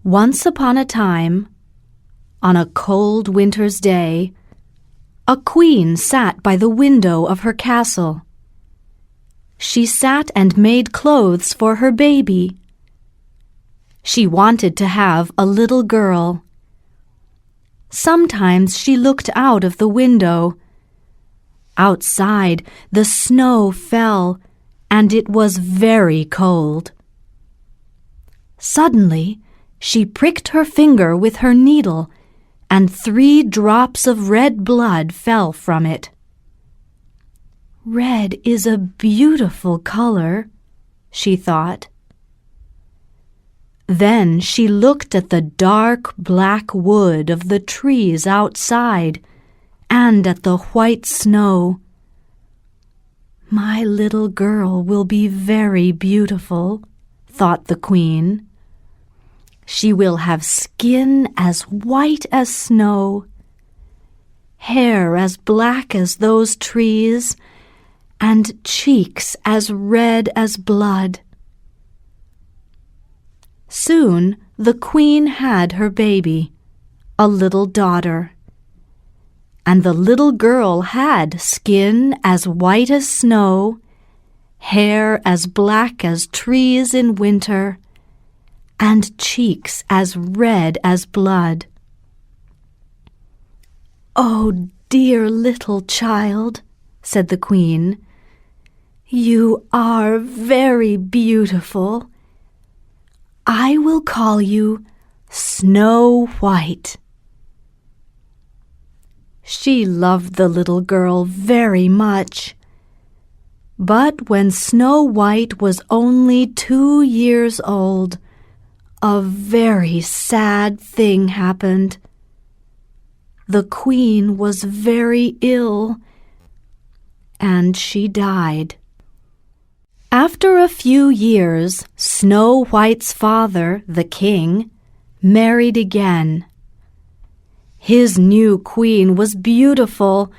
Once upon a time, on a cold winter's day, a queen sat by the window of her castle. She sat and made clothes for her baby. She wanted to have a little girl. Sometimes she looked out of the window. Outside, the snow fell, and it was very cold. Suddenly, she pricked her finger with her needle, and 3 drops of red blood fell from it. "Red is a beautiful color," she thought. Then she looked at the dark black wood of the trees outside and at the white snow. "My little girl will be very beautiful," thought the queen. "She will have skin as white as snow, hair as black as those trees, and cheeks as red as blood." Soon the queen had her baby, a little daughter. And the little girl had skin as white as snow, hair as black as trees in winter, and cheeks as red as blood. "Oh, dear little child," said the queen, "you are very beautiful. I will call you Snow White." She loved the little girl very much. But when Snow White was only 2 years old, a very sad thing happened. The queen was very ill, and she died. After a few years, Snow White's father, the king, married again. His new queen was beautiful,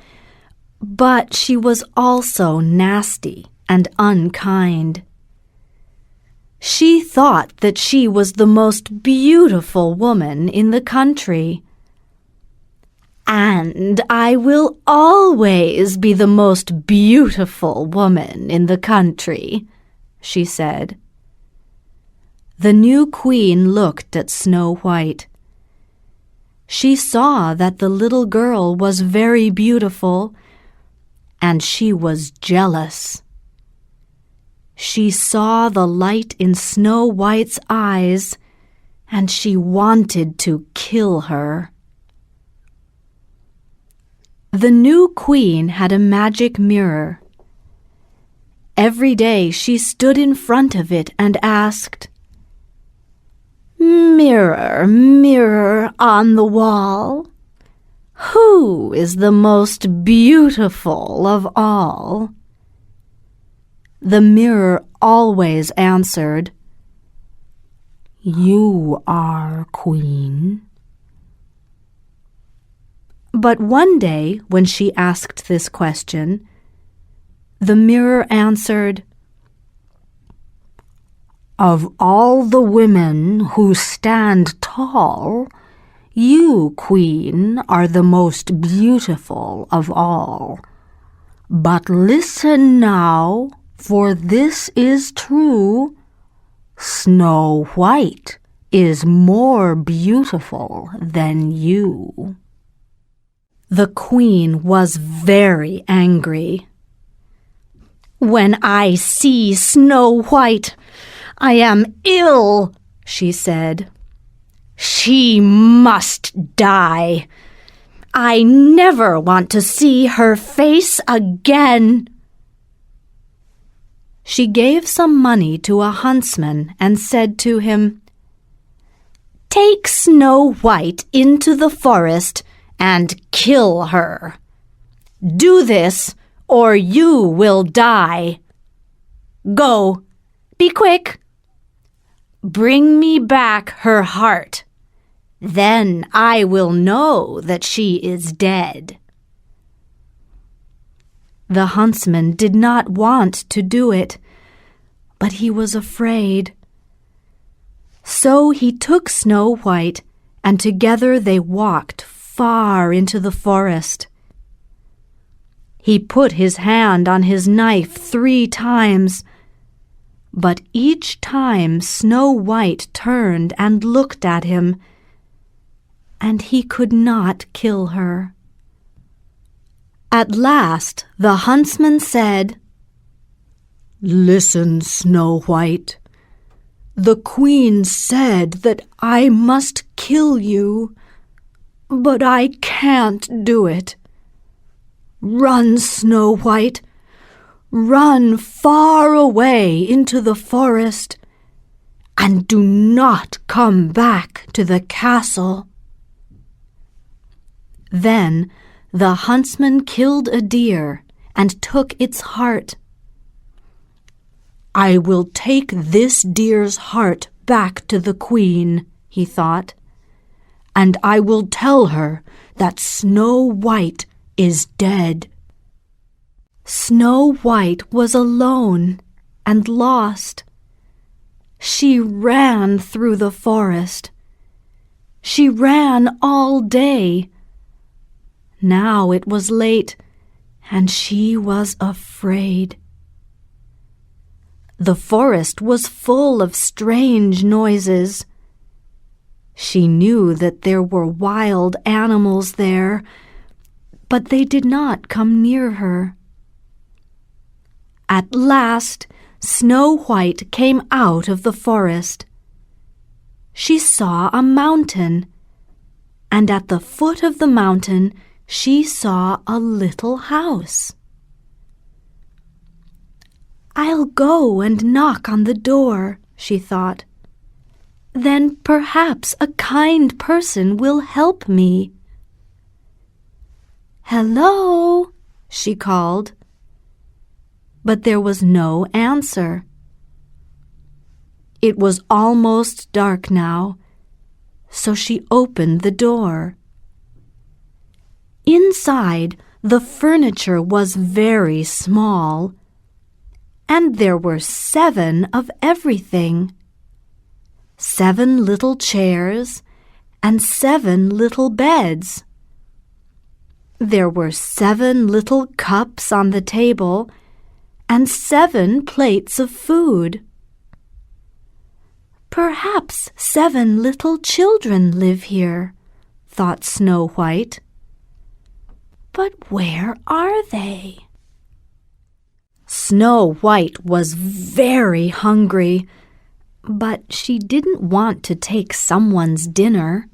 but she was also nasty and unkind. She thought that she was the most beautiful woman in the country. "And I will always be the most beautiful woman in the country," she said. The new queen looked at Snow White. She saw that the little girl was very beautiful, and she was jealous. She saw the light in Snow White's eyes, and she wanted to kill her. The new queen had a magic mirror. Every day she stood in front of it and asked, "Mirror, mirror on the wall, who is the most beautiful of all?" The mirror always answered, "You are, Queen." But one day, when she asked this question, the mirror answered, "Of all the women who stand tall, you, Queen, are the most beautiful of all. But listen now, for this is true. Snow White is more beautiful than you." The queen was very angry. "When I see Snow White, I am ill," she said. "She must die. I never want to see her face again." She gave some money to a huntsman and said to him, "Take Snow White into the forest and kill her. Do this, or you will die. Go, be quick. Bring me back her heart. Then I will know that she is dead." The huntsman did not want to do it, but he was afraid. So he took Snow White, and together they walked far into the forest. He put his hand on his knife 3 times, but each time Snow White turned and looked at him, and he could not kill her. At last the huntsman said, "Listen, Snow White. The queen said that I must kill you, but I can't do it. Run, Snow White. Run far away into the forest, and do not come back to the castle." Then the huntsman killed a deer and took its heart. "I will take this deer's heart back to the queen," he thought, "and I will tell her that Snow White is dead." Snow White was alone and lost. She ran through the forest. She ran all day. Now it was late, and she was afraid. The forest was full of strange noises. She knew that there were wild animals there, but they did not come near her. At last, Snow White came out of the forest. She saw a mountain, and at the foot of the mountain she saw a little house. "I'll go and knock on the door," she thought. "Then perhaps a kind person will help me." "Hello," she called. But there was no answer. It was almost dark now, so she opened the door. Inside, the furniture was very small, and there were 7 of everything. 7 little chairs and 7 little beds. There were 7 little cups on the table and 7 plates of food. "Perhaps 7 little children live here," thought Snow White. "But where are they?" Snow White was very hungry, but she didn't want to take someone's dinner.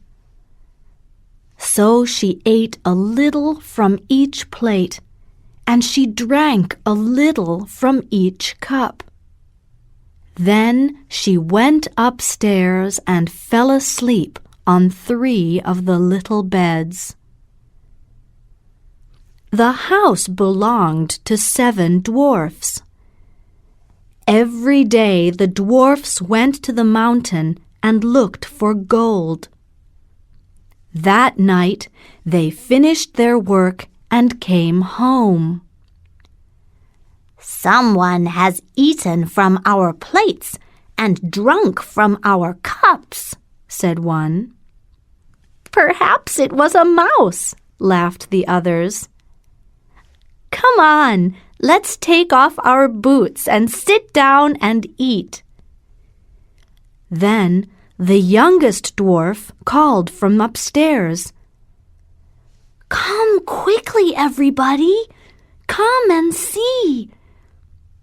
So she ate a little from each plate, and she drank a little from each cup. Then she went upstairs and fell asleep on 3 of the little beds. The house belonged to 7 dwarfs. Every day the dwarfs went to the mountain and looked for gold. That night they finished their work and came home. "Someone has eaten from our plates and drunk from our cups," said one. "Perhaps it was a mouse," laughed the others. "Come on, let's take off our boots and sit down and eat." Then the youngest dwarf called from upstairs, "Come quickly, everybody! Come and see!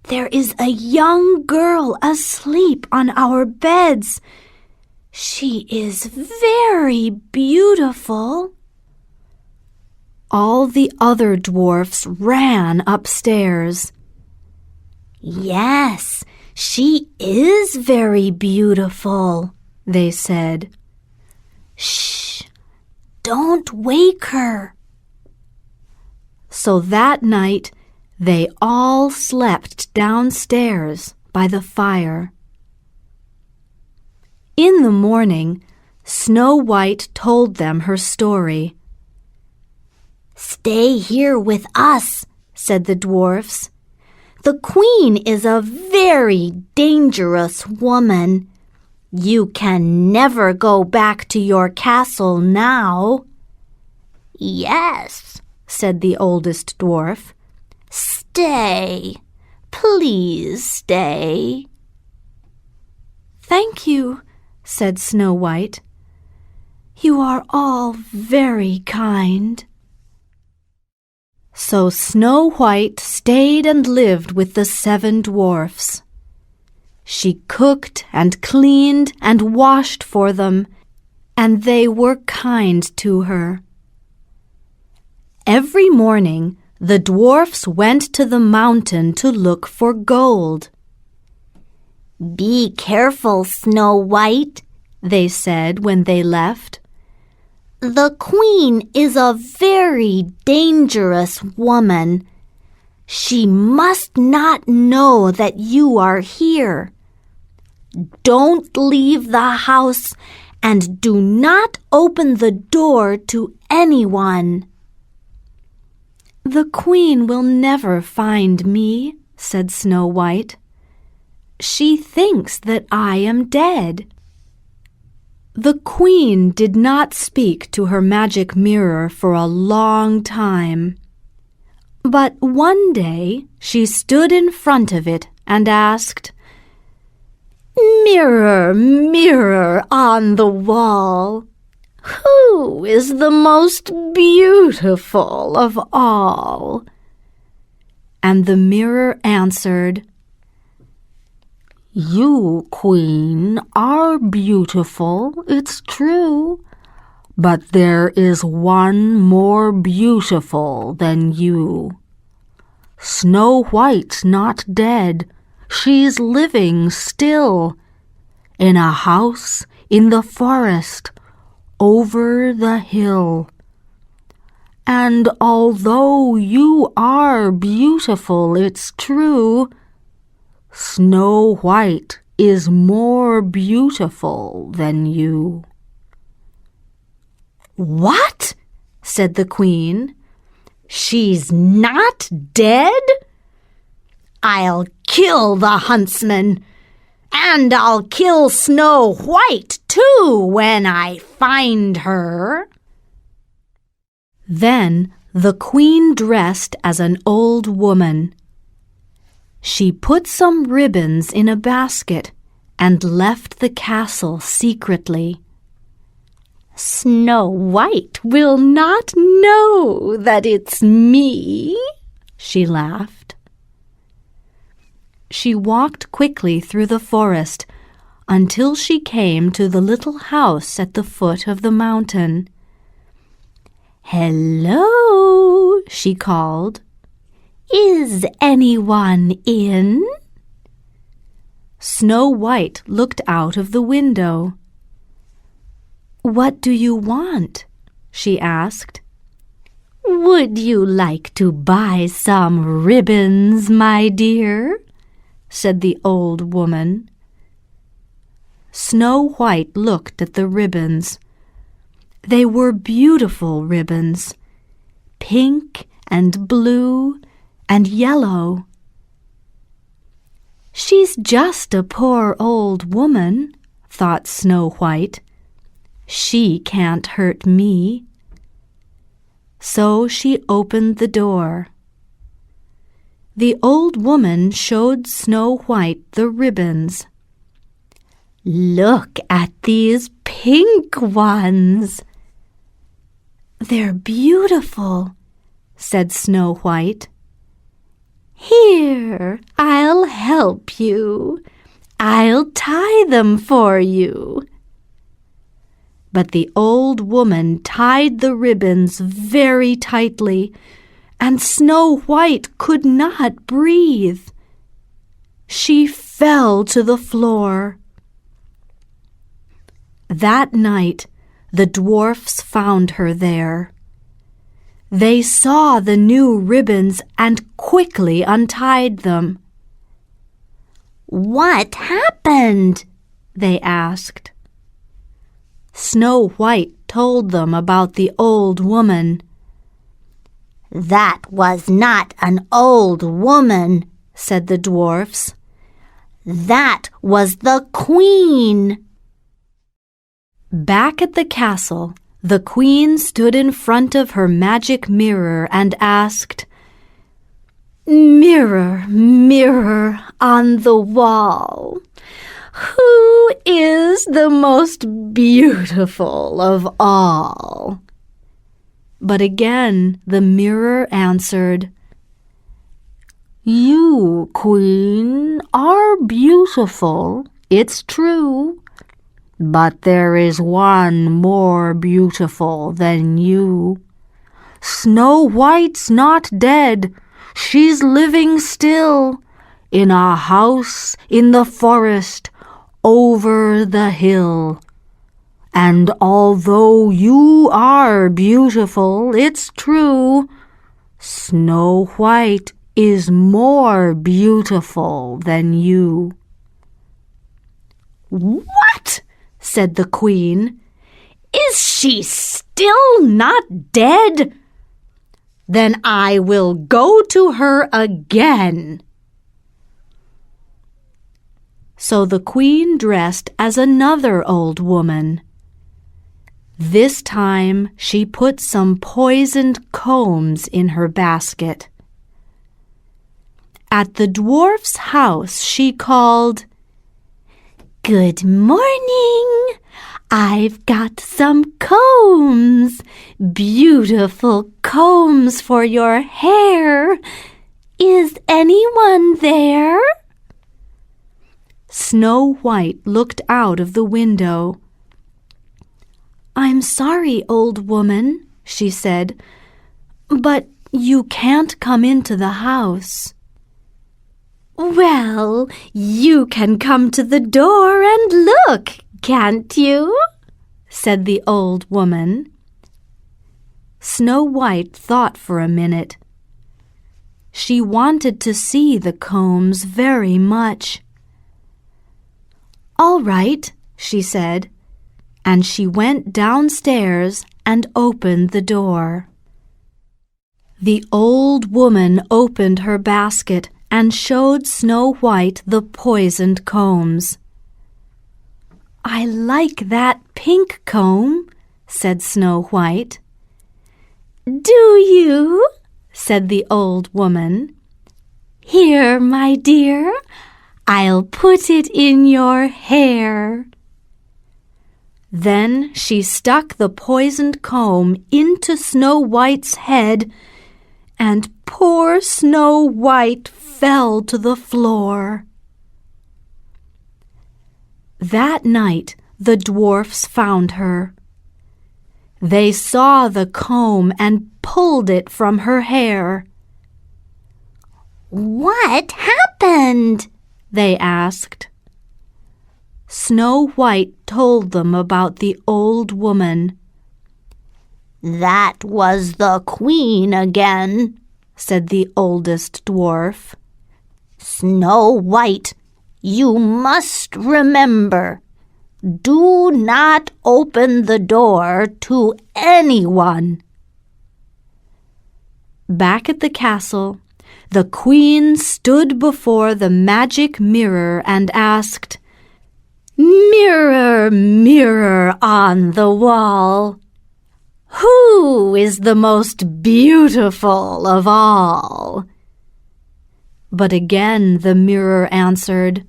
There is a young girl asleep on our beds. She is very beautiful." All the other dwarfs ran upstairs. "Yes, she is very beautiful," they said. "Shh! Don't wake her." So that night they all slept downstairs by the fire. In the morning, Snow White told them her story. "Stay here with us," said the dwarfs. "The queen is a very dangerous woman. You can never go back to your castle now." "Yes," said the oldest dwarf. "Stay. Please stay." "Thank you," said Snow White. "You are all very kind." So Snow White stayed and lived with the 7 dwarfs. She cooked and cleaned and washed for them, and they were kind to her. Every morning, the dwarfs went to the mountain to look for gold. "Be careful, Snow White," they said when they left. "The queen is a very dangerous woman. She must not know that you are here. Don't leave the house and do not open the door to anyone." "The queen will never find me," said Snow White. "She thinks that I am dead." The queen did not speak to her magic mirror for a long time. But one day she stood in front of it and asked, "Mirror, mirror on the wall, who is the most beautiful of all?" And the mirror answered, "You, queen, are beautiful, it's true, but there is one more beautiful than you. Snow White's not dead, she's living still, in a house in the forest, over the hill. And although you are beautiful, it's true, Snow White is more beautiful than you." "What?" said the queen. "She's not dead? I'll kill the huntsman, and I'll kill Snow White too when I find her." Then the queen dressed as an old woman. She put some ribbons in a basket and left the castle secretly. "Snow White will not know that it's me," she laughed. She walked quickly through the forest until she came to the little house at the foot of the mountain. "Hello," she called. "Is anyone in?" Snow White looked out of the window. "What do you want?" she asked. "Would you like to buy some ribbons, my dear?" said the old woman. Snow White looked at the ribbons. They were beautiful ribbons, pink and blue and yellow. "She's just a poor old woman," thought Snow White. "She can't hurt me." So she opened the door. The old woman showed Snow White the ribbons. "Look at these pink ones." "They're beautiful," said Snow White. "Here, I'll help you. I'll tie them for you." But the old woman tied the ribbons very tightly, and Snow White could not breathe. She fell to the floor. That night, the dwarfs found her there. They saw the new ribbons and quickly untied them. "What happened?" they asked. Snow White told them about the old woman. "That was not an old woman," said the dwarfs. "That was the queen." Back at the castle, the queen stood in front of her magic mirror and asked, "Mirror, mirror on the wall, who is the most beautiful of all?" But again the mirror answered, "You, queen, are beautiful, it's true, but there is one more beautiful than you. Snow White's not dead, she's living still, in a house in the forest over the hill. And although you are beautiful, it's true, Snow White is more beautiful than you." "What?" said the queen. "Is she still not dead? Then I will go to her again." So the queen dressed as another old woman. This time she put some poisoned combs in her basket. At the dwarf's house she called, "Good morning! I've got some combs, beautiful combs for your hair. Is anyone there?" Snow White looked out of the window. "I'm sorry, old woman," she said, "but you can't come into the house." "Well, you can come to the door and look, can't you?" said the old woman. Snow White thought for a minute. She wanted to see the combs very much. "All right," she said, and she went downstairs and opened the door. The old woman opened her basket and showed Snow White the poisoned combs. "I like that pink comb," said Snow White. "Do you?" said the old woman. "Here, my dear, I'll put it in your hair." Then she stuck the poisoned comb into Snow White's head, and poor Snow White fell to the floor. That night the dwarfs found her. They saw the comb and pulled it from her hair. "What happened?" they asked. Snow White told them about the old woman. "That was the queen again," said the oldest dwarf. "Snow White, you must remember, do not open the door to anyone." Back at the castle, the queen stood before the magic mirror and asked, "Mirror, mirror on the wall, who is the most beautiful of all?" But again the mirror answered,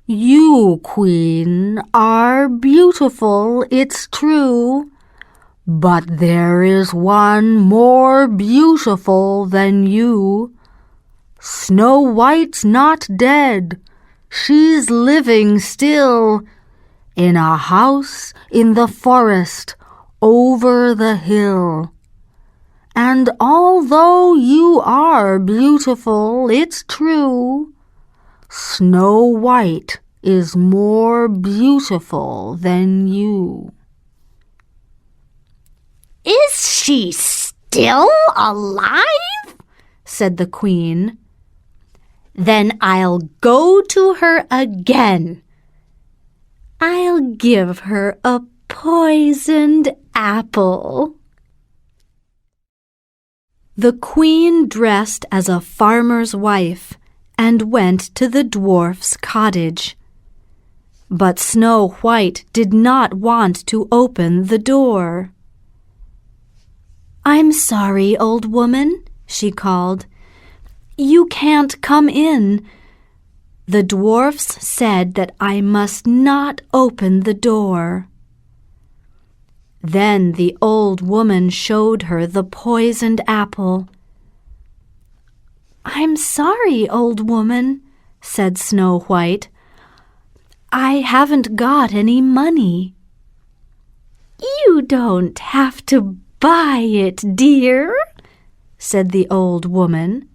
"You, queen, are beautiful, it's true, but there is one more beautiful than you. Snow White's not dead, she's living still, in a house in the forest over the hill. And although you are beautiful, it's true, Snow White is more beautiful than you." "Is she still alive?" said the queen. "Then I'll go to her again. I'll give her a poisoned apple." The queen dressed as a farmer's wife and went to the dwarf's cottage. But Snow White did not want to open the door. "I'm sorry, old woman," she called. "You can't come in. The dwarfs said that I must not open the door." Then the old woman showed her the poisoned apple. "I'm sorry, old woman," said Snow White. "I haven't got any money." "You don't have to buy it, dear," said the old woman.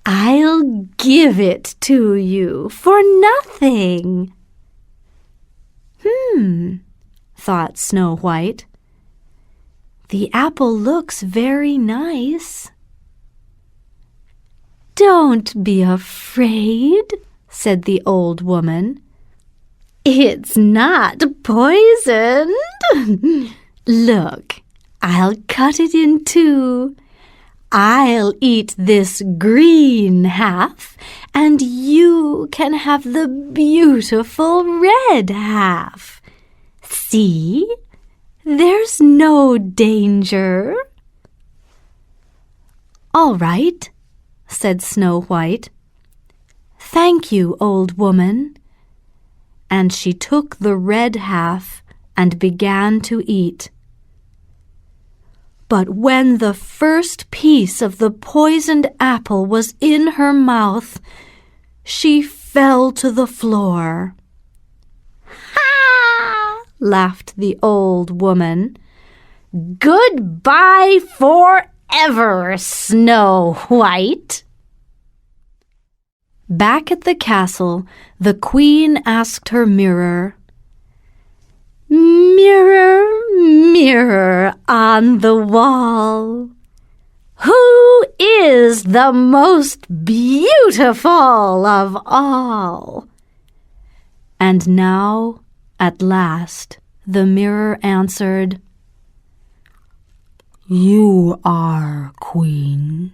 "I'll give it to you for nothing." Thought Snow White. "The apple looks very nice." "Don't be afraid," said the old woman. "It's not poisoned. Look, I'll cut it in two. I'll eat this green half, and you can have the beautiful red half. See? There's no danger." "All right," said Snow White. "Thank you, old woman." And she took the red half and began to eat. But when the first piece of the poisoned apple was in her mouth, she fell to the floor. "Ha!" laughed the old woman. "Goodbye forever, Snow White." Back at the castle, the queen asked her mirror, "Mirror, mirror on the wall, who is the most beautiful of all?" And now, at last, the mirror answered, "You are, Queen."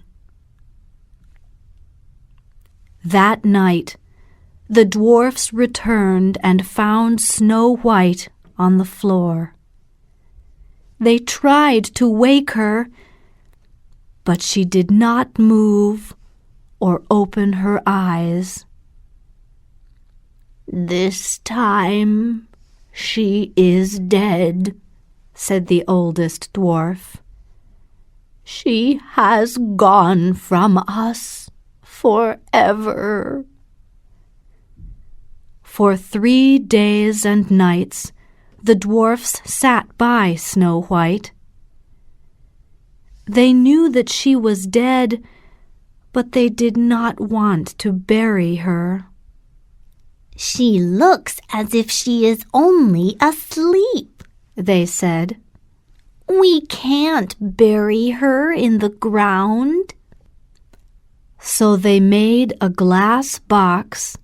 That night, the dwarfs returned and found Snow White on the floor. They tried to wake her, but she did not move or open her eyes. "This time she is dead," said the oldest dwarf. "She has gone from us forever." For 3 days and nights, the dwarfs sat by Snow White. They knew that she was dead, but they did not want to bury her. "She looks as if she is only asleep," they said. "We can't bury her in the ground." So they made a glass box,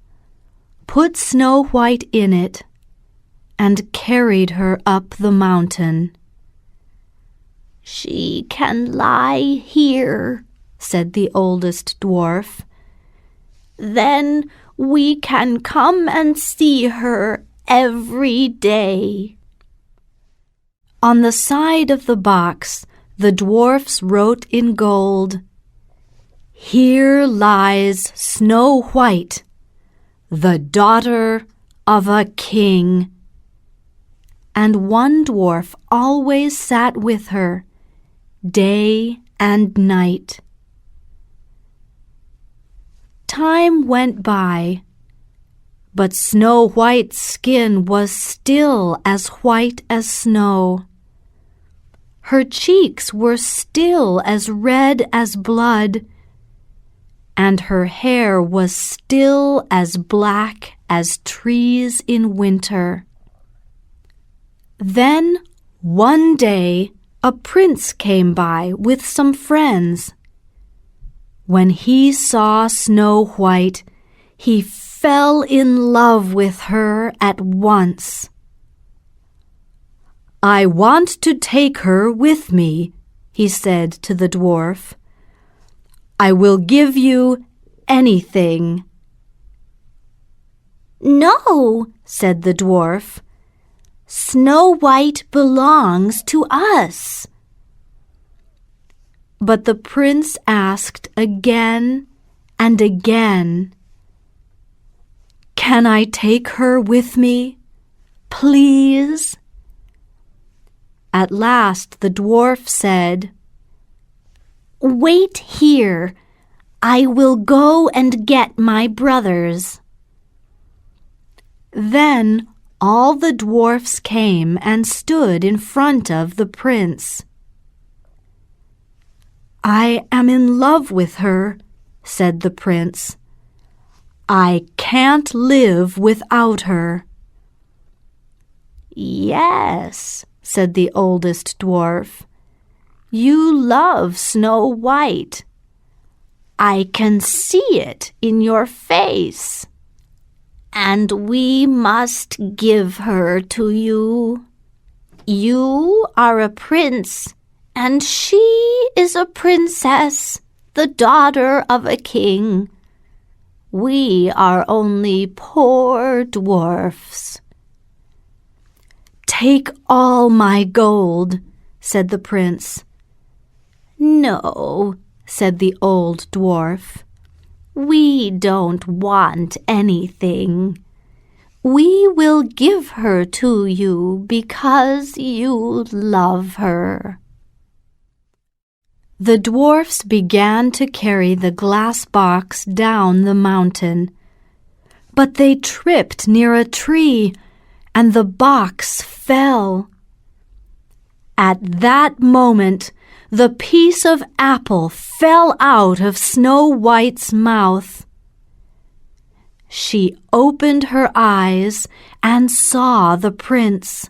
put Snow White in it, and carried her up the mountain. "She can lie here," said the oldest dwarf. "Then we can come and see her every day." On the side of the box, the dwarfs wrote in gold, "Here lies Snow White, the daughter of a king." And one dwarf always sat with her, day and night. Time went by, but Snow White's skin was still as white as snow. Her cheeks were still as red as blood, and her hair was still as black as trees in winter. Then, one day, a prince came by with some friends. When he saw Snow White, he fell in love with her at once. "I want to take her with me," he said to the dwarf. "I will give you anything." "No," said the dwarf. "Snow White belongs to us." But the prince asked again and again, "Can I take her with me, please?" At last the dwarf said, "Wait here. I will go and get my brothers." Then all the dwarfs came and stood in front of the prince. "I am in love with her," said the prince. "I can't live without her." "Yes," said the oldest dwarf. "You love Snow White. I can see it in your face. And we must give her to you. You are a prince, and she is a princess, the daughter of a king. We are only poor dwarfs." "Take all my gold," said the prince. "No," said the old dwarf. "We don't want anything. We will give her to you because you love her." The dwarfs began to carry the glass box down the mountain, but they tripped near a tree, and the box fell. At that moment, the piece of apple fell out of Snow White's mouth. She opened her eyes and saw the prince.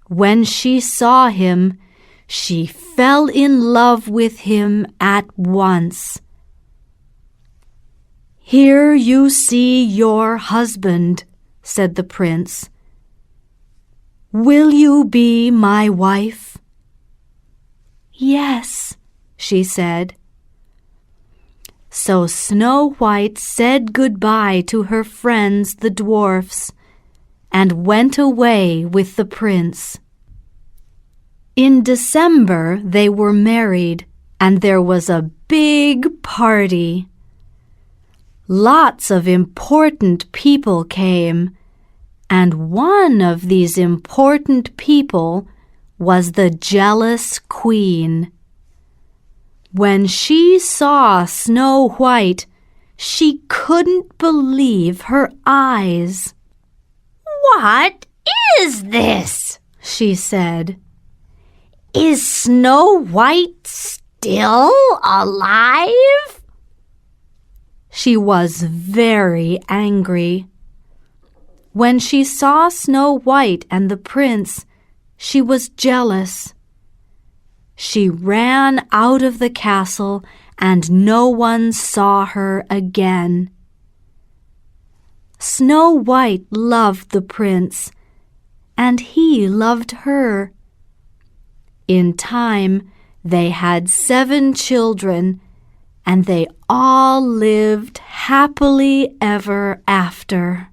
When she saw him, she fell in love with him at once. "Here you see your husband," said the prince. "Will you be my wife?" "Yes," she said. So Snow White said goodbye to her friends the dwarfs and went away with the prince. In December they were married, and there was a big party. Lots of important people came, and one of these important people was the jealous queen. When she saw Snow White, she couldn't believe her eyes. "What is this?" she said. "Is Snow White still alive?" She was very angry. When she saw Snow White and the prince, she was jealous. She ran out of the castle, and no one saw her again. Snow White loved the prince, and he loved her. In time, they had 7 children, and they all lived happily ever after.